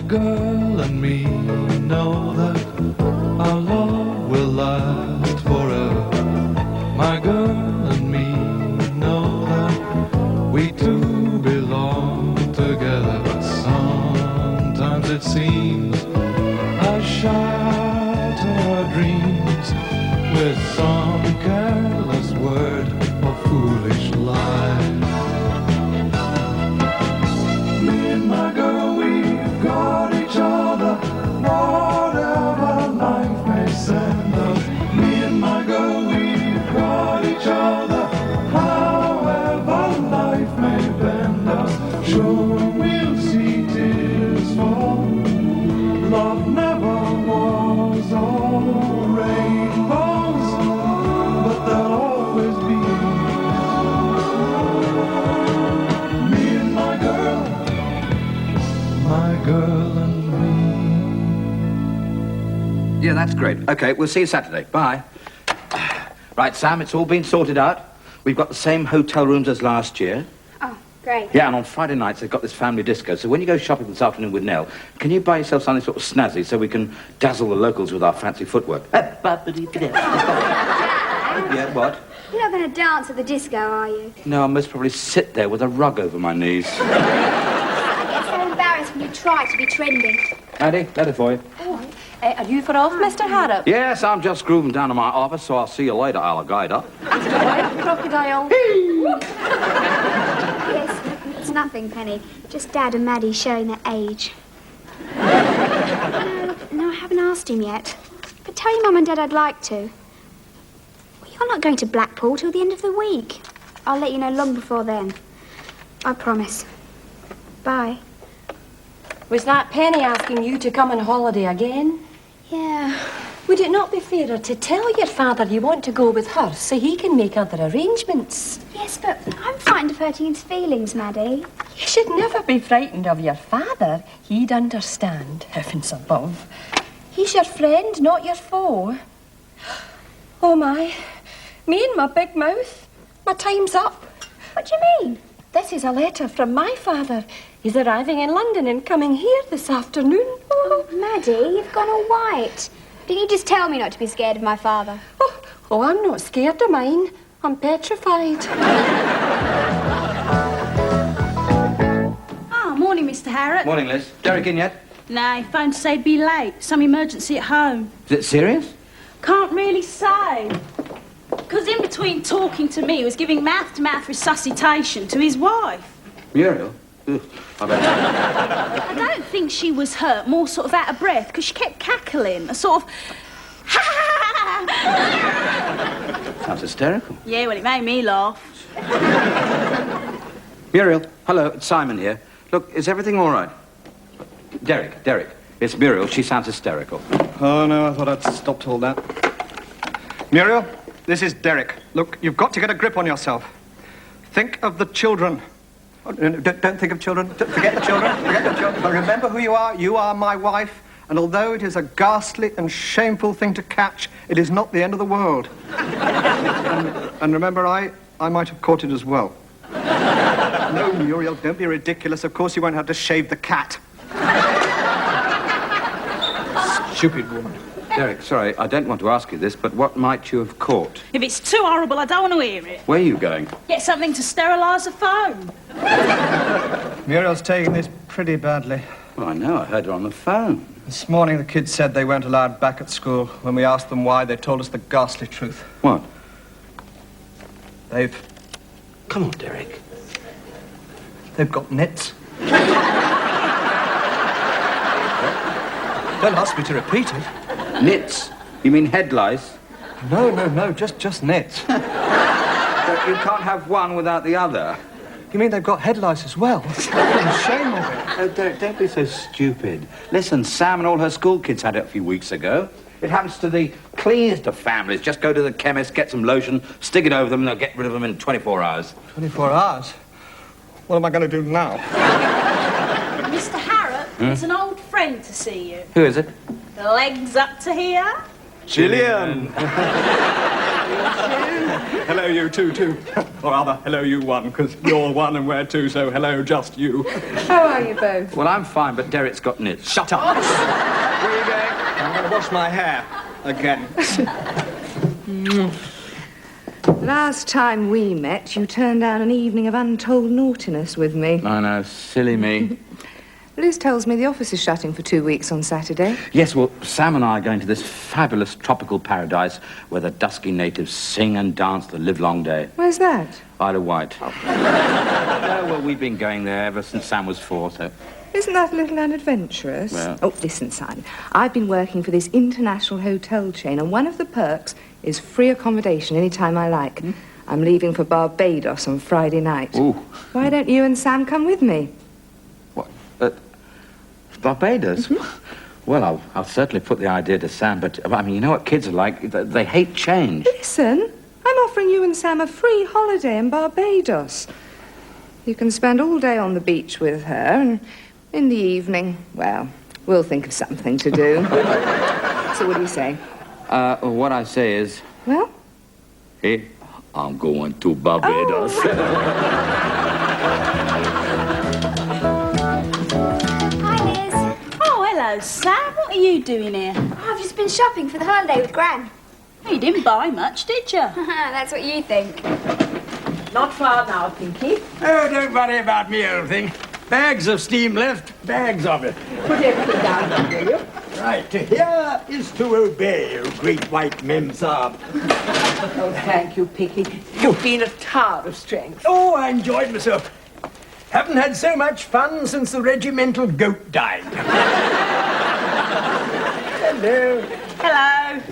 girl and me know that our love will last forever. My girl and me know that we two belong together. But sometimes it seems I shatter our dreams with some careless word or foolish lie. Me and my girl, we've got each other, whatever life may send us. Me and my girl, we've got each other, however life may bend us. Sure, we'll see tears fall. Love never was all rainbows, but there'll always be me and my girl and me. Yeah, that's great. Okay, we'll see you Saturday. Bye. Right, Sam, it's all been sorted out. We've got the same hotel rooms as last year. Oh, great. Yeah, and on Friday nights they've got this family disco. So when you go shopping this afternoon with Nell, can you buy yourself something sort of snazzy so we can dazzle the locals with our fancy footwork? Yeah, what? You're not going to dance at the disco, are you? No, I'll most probably sit there with a rug over my knees. I get so embarrassed when you try to be trendy. Maddie, letter for you. Are you for off, Mr. Harrop? Yes, I'm just grooving down to my office, so I'll see you later, alligator. After white crocodile. Yes, it's nothing, Penny. Just Dad and Maddie showing their age. No, I haven't asked him yet. But tell your Mum and Dad I'd like to. Well, you're not going to Blackpool till the end of the week. I'll let you know long before then. I promise. Bye. Was that Penny asking you to come on holiday again? Yeah. Would it not be fairer to tell your father you want to go with her so he can make other arrangements? Yes, but I'm frightened of hurting his feelings, Maddie. You should never be frightened of your father. He'd understand, heavens above. He's your friend, not your foe. Oh, my. Me and my big mouth. My time's up. What do you mean? This is a letter from my father. He's arriving in London and coming here this afternoon. Oh, Maddie, you've gone all white. Didn't you just tell me not to be scared of my father? Oh, I'm not scared of mine. I'm petrified. Oh, morning, Mr. Harrop. Morning, Liz. Derek in yet? No, he phoned to say he'd be late. Some emergency at home. Is it serious? Can't really say. Because in between talking to me, he was giving mouth-to-mouth resuscitation to his wife. Muriel? Ugh, I bet. I don't think she was hurt, more sort of out of breath, because she kept cackling, a sort of... Sounds hysterical. Yeah, well, it made me laugh. Muriel, hello, it's Simon here. Look, is everything all right? Derek, it's Muriel. She sounds hysterical. Oh, no, I thought I'd stopped all that. Muriel, this is Derek. Look, you've got to get a grip on yourself. Think of the children. Oh, don't think of children. Forget the children. Forget the children. But remember who you are. You are my wife. And although it is a ghastly and shameful thing to catch, it is not the end of the world. and remember, I might have caught it as well. No, Muriel, don't be ridiculous. Of course you won't have to shave the cat. Stupid woman. Derek, sorry, I don't want to ask you this, but what might you have caught? If it's too horrible, I don't want to hear it. Where are you going? Get something to sterilise the phone. Muriel's taking this pretty badly. Well, I know. I heard her on the phone. This morning, the kids said they weren't allowed back at school. When we asked them why, they told us the ghastly truth. What? They've Come on, Derek. got nits. Don't ask me to repeat it. Nits? You mean head lice? No, just nits. But you can't have one without the other. You mean they've got head lice as well? Shame of it. Oh, Derek, don't be so stupid. Listen, Sam and all her school kids had it a few weeks ago. It happens to the cleanest of families. Just go to the chemist, get some lotion, stick it over them, and they'll get rid of them in 24 hours. 24 hours? What am I going to do now? Mr. Harrop, it's an old friend to see you. Who is it? Legs up to here. Gillian! Hello, you two. Or rather, hello, you one, because you're one and we're two, so hello, just you. How are you both? Well, I'm fine, but Derek's got nits. Shut up. Where are you going? I'm going to wash my hair. Again. Last time we met, you turned down an evening of untold naughtiness with me. I know, silly me. Liz tells me the office is shutting for 2 weeks on Saturday. Yes, well, Sam and I are going to this fabulous tropical paradise where the dusky natives sing and dance the livelong day. Where's that? Isle of Wight. Oh, well, we've been going there ever since Sam was 4, so... Isn't that a little unadventurous? Well. Oh, listen, Simon. I've been working for this international hotel chain, and one of the perks is free accommodation any time I like. I'm leaving for Barbados on Friday night. Ooh. Why don't you and Sam come with me? What? Barbados? Well, I'll certainly put the idea to Sam, but, I mean, you know what kids are like? They hate change. Listen, I'm offering you and Sam a free holiday in Barbados. You can spend all day on the beach with her, and in the evening, well, we'll think of something to do. So what do you say? What I say is... Well? Hey, I'm going to Barbados. Hi, Liz. Oh, hello, Sam. What are you doing here? Oh, I've just been shopping for the holiday with Gran. Oh, you didn't buy much, did you? That's what you think. Not far now, Pinky. Oh, don't worry about me, old thing. Bags of steam left, bags of it. Put everything down, will you? Right, here is to obey, you great white mem-sahib. Oh, thank you, Pinky. You've been a tower of strength. Oh, I enjoyed myself. Haven't had so much fun since the regimental goat died. Hello. Hello.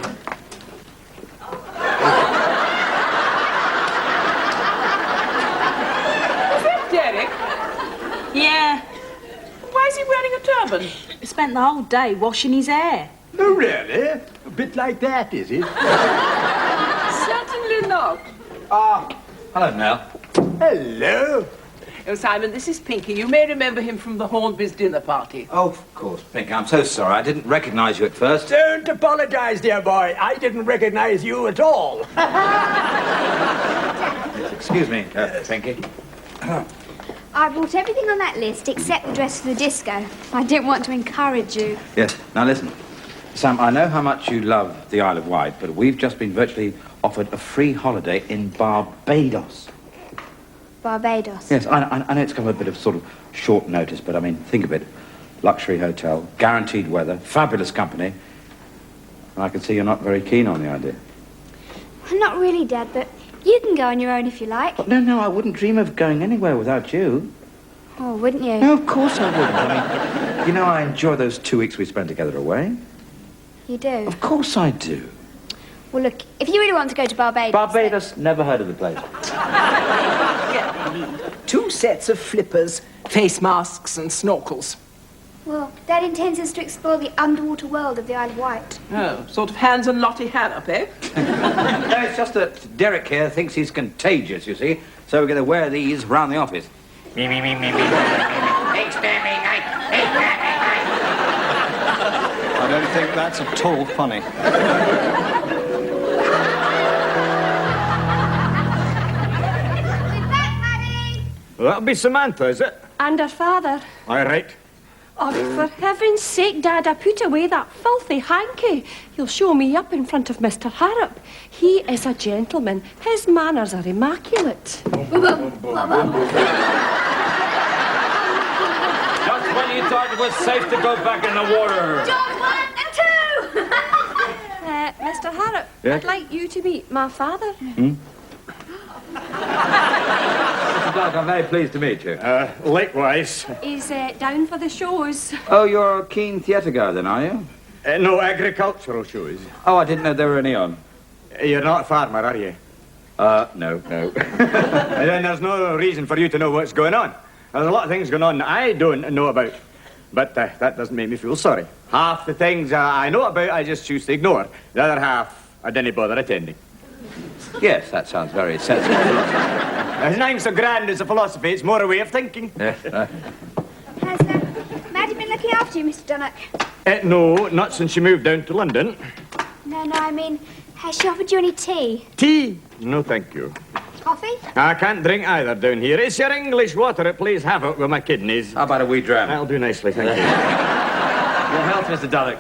Derek, Yeah. why is he wearing a turban? He spent the whole day washing his hair. Oh, really? A bit like that, is it? Certainly not. Hello, Nell. Hello. Oh, Simon, this is Pinky. You may remember him from the Hornby's dinner party. Oh, of course, Pink. I'm so sorry. I didn't recognize you at first. Don't apologize, dear boy. I didn't recognize you at all. Excuse me, Pinky. I bought everything on that list except the dress for the disco. I didn't want to encourage you. Yes. Now, listen. Sam, I know how much you love the Isle of Wight, but we've just been virtually offered a free holiday in Barbados. Barbados. Yes, I know it's come a bit of sort of short notice, but I mean, think of it. Luxury hotel, guaranteed weather, fabulous company. And I can see you're not very keen on the idea. Well, not really, Dad, but you can go on your own if you like. No, I wouldn't dream of going anywhere without you. Oh, wouldn't you? No, of course I wouldn't. I mean, you know, I enjoy those 2 weeks we spend together away. You do? Of course I do. Well, look, if you really want to go to Barbados... Barbados, never heard of the place. 2 sets of flippers, face masks and snorkels. Well, Dad intends us to explore the underwater world of the Isle of Wight. Oh, sort of Hans and Lottie Harrop, eh? No, it's just that Derek here thinks he's contagious, you see. So we're going to wear these round the office. I don't think that's at all funny. We're back, Maddie! That'll be Samantha, is it? And her father. All right. Oh, for heaven's sake, Dad, I put away that filthy hanky. You'll show me up in front of Mr. Harrop. He is a gentleman. His manners are immaculate. Just when you thought it was safe to go back in the water. John 1 and 2! Mr. Harrop, Yeah? I'd like you to meet my father. Mr. Clark, I'm very pleased to meet you. Likewise. He's down for the shows. Oh, you're a keen theatre guy then, are you? No agricultural shows. Oh, I didn't know there were any on. You're not a farmer, are you? No. And then there's no reason for you to know what's going on. There's a lot of things going on that I don't know about. But that doesn't make me feel sorry. Half the things I know about, I just choose to ignore. The other half, I didn't bother attending. Yes, that sounds very sensible. There's nothing so grand as a philosophy. It's more a way of thinking. Yes, Has Maddie been looking after you, Mr. Dunnock? No, not since she moved down to London. No, I mean, Has she offered you any tea? Tea? No, thank you. Coffee? I can't drink either down here. It's your English water. It plays havoc with my kidneys. How about a wee dram? That'll do nicely, thank you. Your health, Mr. Duddock.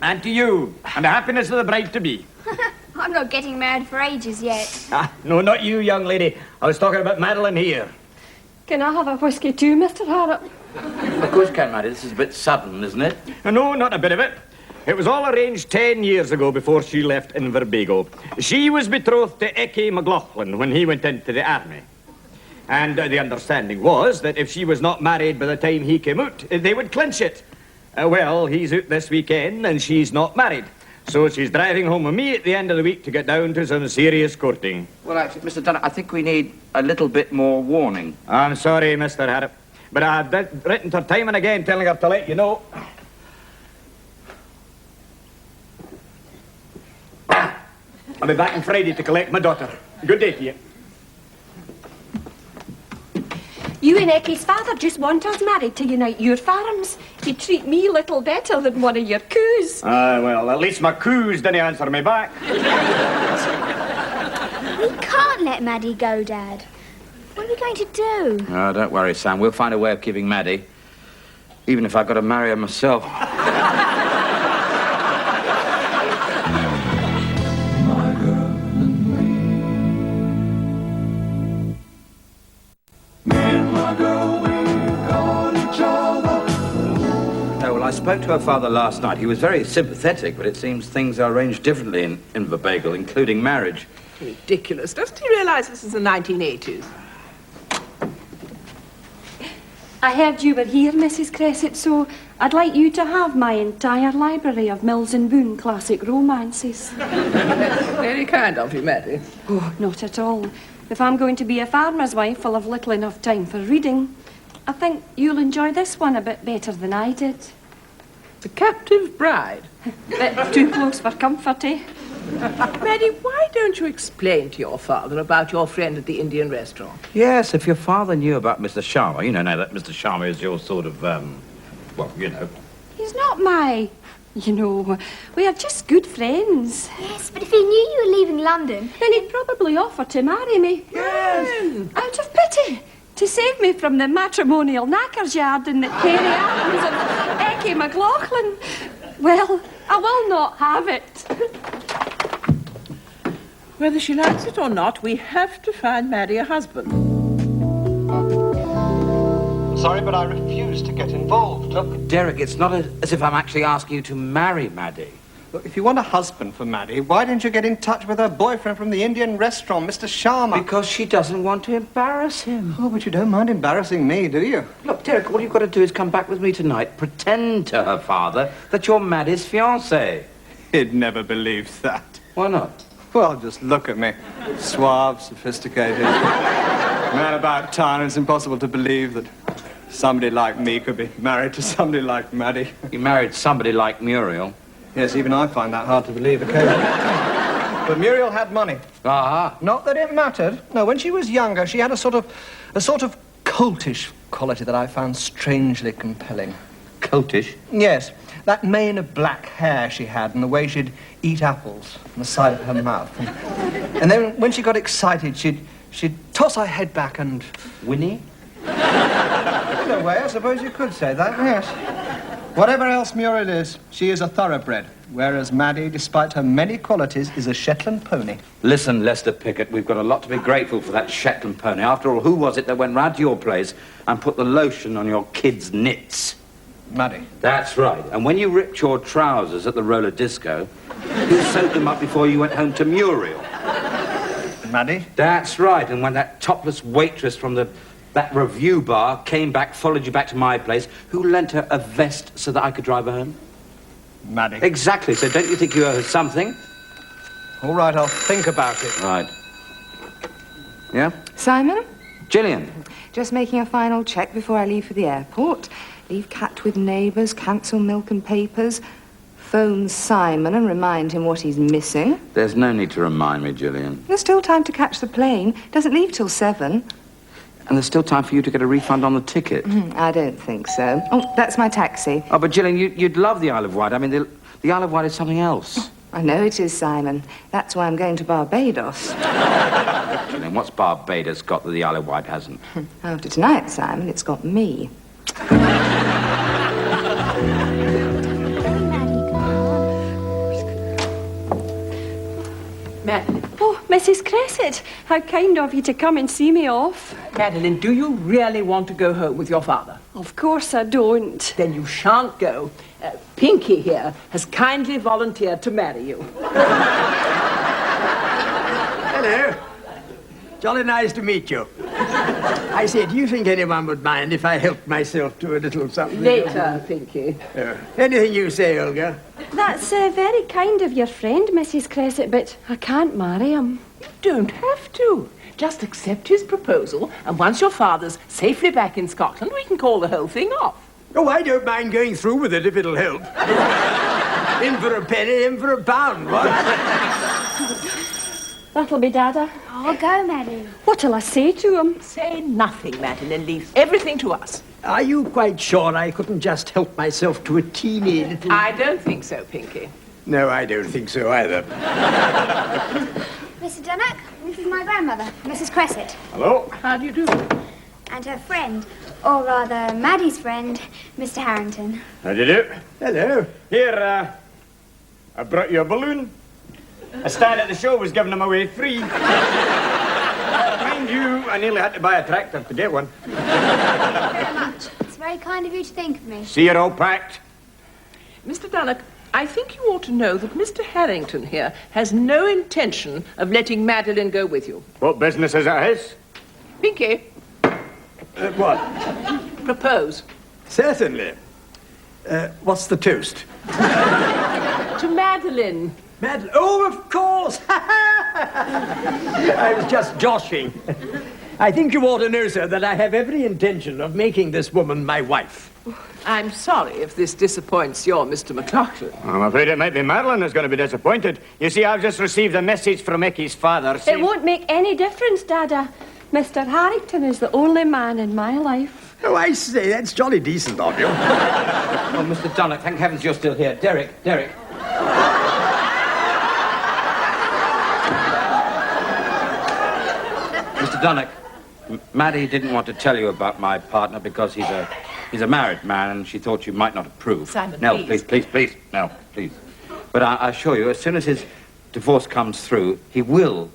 And to you, and the happiness of the bride-to-be. I'm not getting married for ages yet. Ah, no, not you, young lady. I was talking about Madeline here. Can I have a whiskey too, Mr. Harrop? Of course you can, Maddie. This is a bit sudden, isn't it? No, not a bit of it. It was all arranged 10 years ago before she left Inverbago. She was betrothed to Ecky McLaughlin when he went into the army. And the understanding was that if she was not married by the time he came out, they would clinch it. Well, he's out this weekend and she's not married. So she's driving home with me at the end of the week to get down to some serious courting. Well, actually, Mr. Duddock, I think we need a little bit more warning. I'm sorry, Mr. Harrop, but I've written her time and again telling her to let you know. I'll be back on Friday to collect my daughter. Good day to you. You and Ecky's father just want us married to unite your farms. You treat me little better than one of your coos. Well, at least my coos didn't answer me back. We can't let Maddie go, Dad. What are we going to do? Oh, don't worry, Sam. We'll find a way of keeping Maddie. Even if I've got to marry her myself. I spoke to her father last night. He was very sympathetic, but it seems things are arranged differently in Inverbago, including marriage. Ridiculous. Doesn't he realise this is the 1980s? I heard you were here, Mrs. Crescett, so I'd like you to have my entire library of Mills and Boon classic romances. Very kind of you, Maddie. Oh, not at all. If I'm going to be a farmer's wife, I'll have little enough time for reading. I think you'll enjoy this one a bit better than I did. The Captive Bride. Bit too close for comfort, eh? Maddie, why don't you explain to your father about your friend at the Indian restaurant? Yes, if your father knew about Mr. Sharma, you know now that Mr. Sharma is your sort of, well, you know. He's not my... You know, we are just good friends. Yes, but if he knew you were leaving London... Then he'd probably offer to marry me. Yes. Out of pity. To save me from the matrimonial knackers yard in the hairy arms of Ecky McLaughlin. Well, I will not have it. Whether she likes it or not, we have to find Maddie a husband. Sorry, but I refuse to get involved. Look, Derek, it's not as if I'm actually asking you to marry Maddie. Look, if you want a husband for Maddie, why didn't you get in touch with her boyfriend from the Indian restaurant, Mr. Sharma? Because she doesn't want to embarrass him. Oh, but you don't mind embarrassing me, do you? Look, Derek, all you've got to do is come back with me tonight, pretend to her father that you're Maddie's fiancé. He'd never believe that. Why not? Well, just look at me. Suave, sophisticated. Man about town, it's impossible to believe that somebody like me could be married to somebody like Maddie. You married somebody like Muriel. Yes, even I find that hard to believe occasionally. But Muriel had money. Ah. Not that it mattered. No, when she was younger, she had a sort of coltish quality that I found strangely compelling. Coltish? Yes, that mane of black hair she had and the way she'd eat apples on the side of her mouth. And then when she got excited, she'd toss her head back and... Winnie? In a way, I suppose you could say that, yes. Whatever else Muriel is, she is a thoroughbred, whereas Maddie, despite her many qualities, is a Shetland pony. Listen, Lester Pickett, we've got a lot to be grateful for that Shetland pony. After all, who was it that went round to your place and put the lotion on your kids' knits? Maddie. That's right. And when you ripped your trousers at the roller disco, who soaked them up before you went home to Muriel? Maddie? That's right. And when that topless waitress from that review bar came back, followed you back to my place, who lent her a vest so that I could drive her home? Maddie. Exactly. So don't you think you owe her something? All right, I'll think about it. Right. Yeah? Simon? Gillian? Just making a final check before I leave for the airport. Leave cat with neighbours, cancel milk and papers. Phone Simon and remind him what he's missing. There's no need to remind me, Gillian. There's still time to catch the plane. Doesn't leave till 7. And there's still time for you to get a refund on the ticket. I don't think so. Oh, that's my taxi. Oh, but Gillian, you'd love the Isle of Wight. I mean, the Isle of Wight is something else. I know it is, Simon. That's why I'm going to Barbados. Then what's Barbados got that the Isle of Wight hasn't? After tonight, Simon, it's got me. Madeline. Oh, Mrs. Crescent, how kind of you to come and see me off. Madeline, do you really want to go home with your father? Of course I don't. Then you shan't go. Pinky here has kindly volunteered to marry you. Hello. Jolly nice to meet you. I say, do you think anyone would mind if I helped myself to a little something? Later, Pinky. Anything you say, Olga. That's very kind of your friend, Mrs. Crescent, but I can't marry him. You don't have to. Just accept his proposal, and once your father's safely back in Scotland, we can call the whole thing off. Oh, I don't mind going through with it if it'll help. In for a penny, in for a pound, what? That'll be Dada. Oh, go, Maddie. What'll I say to him? Say nothing, Madeline. Leave everything to us. Are you quite sure I couldn't just help myself to a teeny little... I don't think so, Pinky. No, I don't think so either. Mr. Dunnock, this is my grandmother, Mrs. Crescent. Hello. How do you do? And her friend, or rather, Maddie's friend, Mr. Harrington. How do you do? Hello. Here, I brought you a balloon. A stand at the show was giving them away free. Mind you, I nearly had to buy a tractor to get one. Thank you very much. It's very kind of you to think of me. See, you're all packed. Mr. Dunnock, I think you ought to know that Mr. Harrington here has no intention of letting Madeline go with you. What business is that his? Pinky, What? propose. Certainly. What's the toast? To Madeline. Madeline. Oh, of course! I was just joshing. I think you ought to know, sir, that I have every intention of making this woman my wife. I'm sorry if this disappoints your Mr. McLaughlin. I'm afraid it might be Madeline who's going to be disappointed. You see, I've just received a message from Ecky's father saying... It won't make any difference, Dada. Mr. Harrington is the only man in my life. Oh, I say, that's jolly decent of you. Oh, Mr. Dunnock, thank heavens you're still here. Derek. Mr. Dunnock, Maddie didn't want to tell you about my partner because he's a married man and she thought you might not approve. Simon, Nell, please. please. Nell, please. But I assure you, as soon as his divorce comes through, he will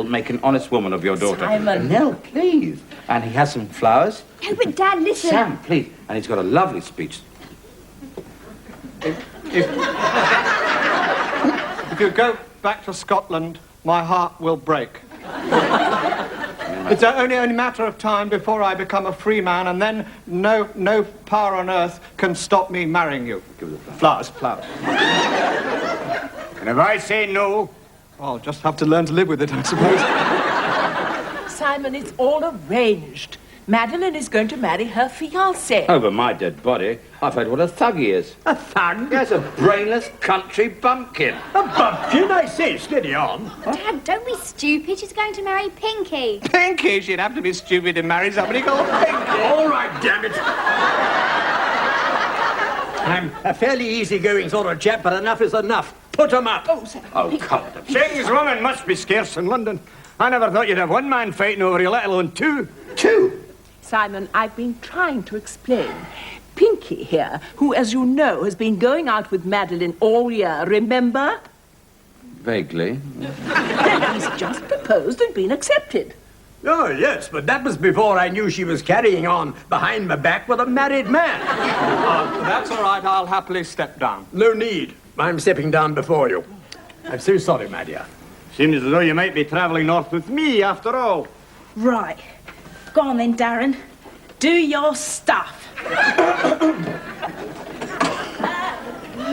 make an honest woman of your daughter. Simon. Nell, please. And he has some flowers. No, but Dad, listen. Sam, please. And he's got a lovely speech. If you go back to Scotland, my heart will break. It's only a matter of time before I become a free man, and then no power on earth can stop me marrying you. Flowers. And if I say no... I'll just have to learn to live with it, I suppose. Simon, it's all arranged. Madeline is going to marry her fiancé. Over my dead body, I've heard what a thug he is. A thug? Yes, a brainless country bumpkin. A bumpkin, I say, steady on. Dad, don't be stupid. She's going to marry Pinky. Pinky, she'd have to be stupid to marry somebody called Pinky. All right, damn it. I'm a fairly easygoing sort of chap, but enough is enough. Put 'em up. Oh, come on. King's women must be scarce in London. I never thought you'd have one man fighting over you, let alone two. Two. Simon, I've been trying to explain. Pinky here, who, as you know, has been going out with Madeline all year, remember? Vaguely. Then he's just proposed and been accepted. Oh, yes, but that was before I knew she was carrying on behind my back with a married man. That's all right, I'll happily step down. No need. I'm stepping down before you. I'm so sorry, my dear. Seems as though you might be travelling north with me, after all. Right. Go on then, Darren. Do your stuff.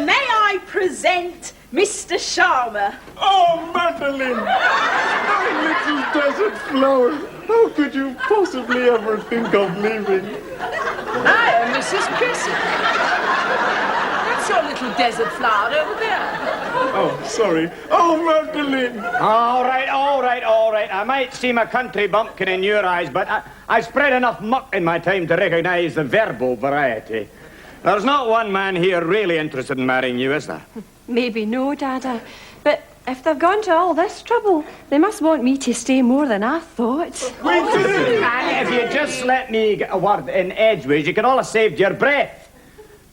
May I present Mr. Sharma? Oh, Madeline! My little desert flower! How could you possibly ever think of leaving? I am Mrs. Crescent. That's your little desert flower over there. Oh, sorry. Oh, Madeline! All right. I might seem a country bumpkin in your eyes, but I spread enough muck in my time to recognize the verbal variety. There's not one man here really interested in marrying you, is there? Maybe no, Dada. But if they've gone to all this trouble, they must want me to stay more than I thought. And if you just let me get a word in edgeways, you could all have saved your breath.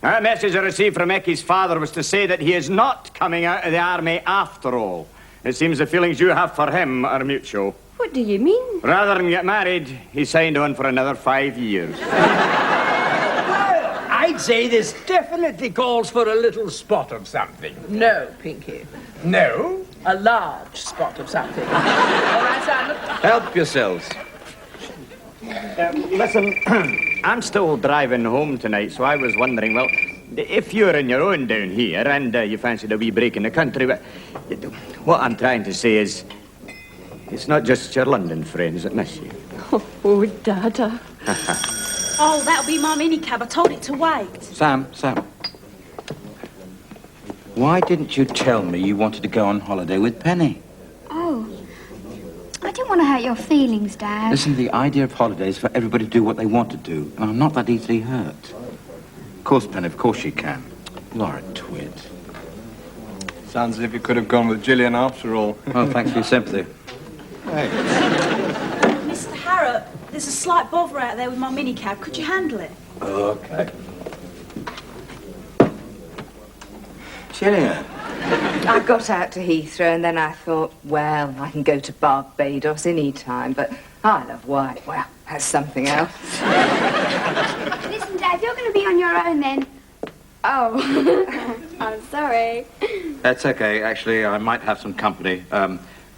That message I received from Ecky's father was to say that he is not coming out of the army after all. It seems the feelings you have for him are mutual. What do you mean? Rather than get married, he signed on for another 5 years. Well, I'd say this definitely calls for a little spot of something. No, Pinky. No? A large spot of something. All right, Simon? Help yourselves. Listen, I'm still driving home tonight, so I was wondering, well, if you're on your own down here and you fancied a wee break in the country, but what I'm trying to say is, it's not just your London friends that miss you. Oh, Dada. Oh, that'll be my minicab. I told it to wait. Sam. Why didn't you tell me you wanted to go on holiday with Penny? Oh, I didn't want to hurt your feelings, Dad. Listen, the idea of holidays is for everybody to do what they want to do, and I'm not that easily hurt. Of course, Penny, of course you can. You are a twit. Sounds as if you could have gone with Gillian after all. Well, thanks for your sympathy. Hey. Mr. Harrop, there's a slight bother out there with my minicab. Could you handle it? Okay. Gillian. I got out to Heathrow and then I thought, well, I can go to Barbados any time, but Isle of Wight, well, that's something else. Listen, Dad, you're going to be on your own then. Oh, I'm sorry. That's okay. Actually, I might have some company.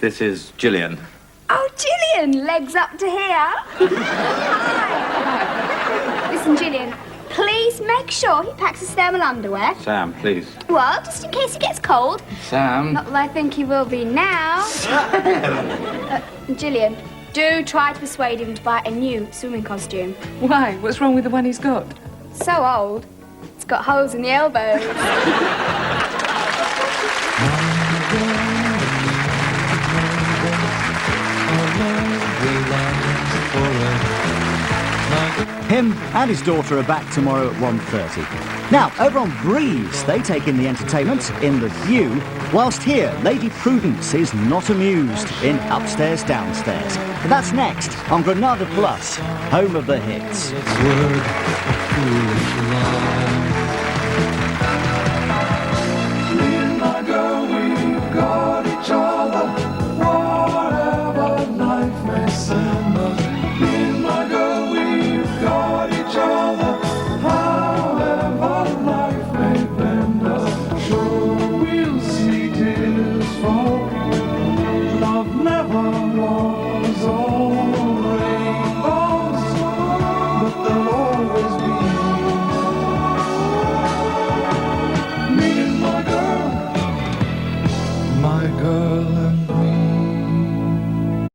This is Gillian. Oh, Gillian, legs up to here. Hi. Listen, Gillian, please make sure he packs his thermal underwear. Sam, please. Well, just in case he gets cold. Sam. Not that I think he will be now. Gillian, do try to persuade him to buy a new swimming costume. Why? What's wrong with the one he's got? So old, it's got holes in the elbows. Him and his daughter are back tomorrow at 1:30. Now, over on Breeze, they take in the entertainment in The View, whilst here, Lady Prudence is not amused in Upstairs, Downstairs. But that's next on Granada Plus, home of the hits. Me and my girl, we've got each other. Whatever life may send us. Me and my girl, we've got each other. However life may bend us. Sure, we'll see tears fall. Love never was all rainbows, but there'll always be me and my girl and me.